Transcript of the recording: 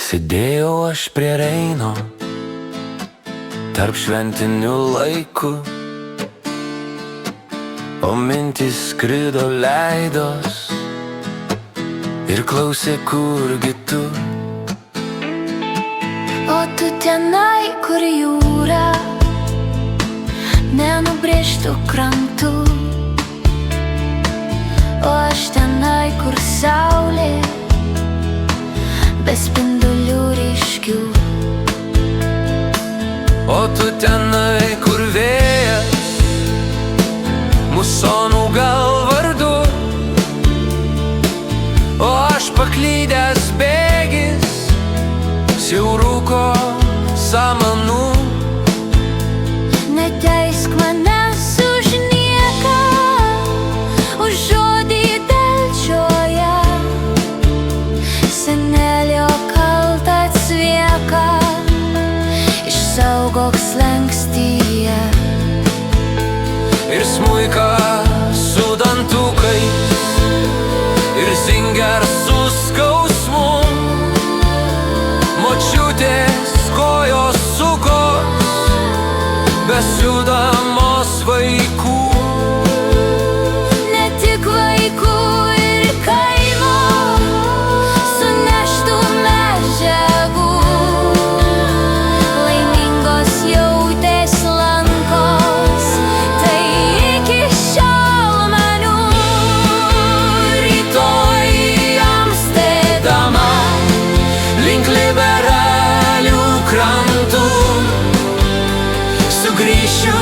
Sėdėjau aš prie Reino, tarp šventinių laikų, o mintys skrido leidos ir klausė, kurgi tu. O tu tenai, kur jūra, nenubrėžtų krantų, o aš tenai, kur saulė, be spindulių ryškių. O tu tenai, kur vėjas, musonų gal vardu, o aš paklydęs bėgis, siauruko samanų. Neteisk manęs už nieką, už žodį delčioje, senelio kaltą atsvieką išsaugok slenkstyje. Ir smuiką su dantukais, ir zinger su skausmu, močiutės kojos sukos, besiūdamos vaikų. Ne tik vaikų ir kaimo suneštų medžiagų, laimingos jautės lankos, tai iki šiol maniu. Rytoj Amsterdamą link liberalių krantų sugrįšiu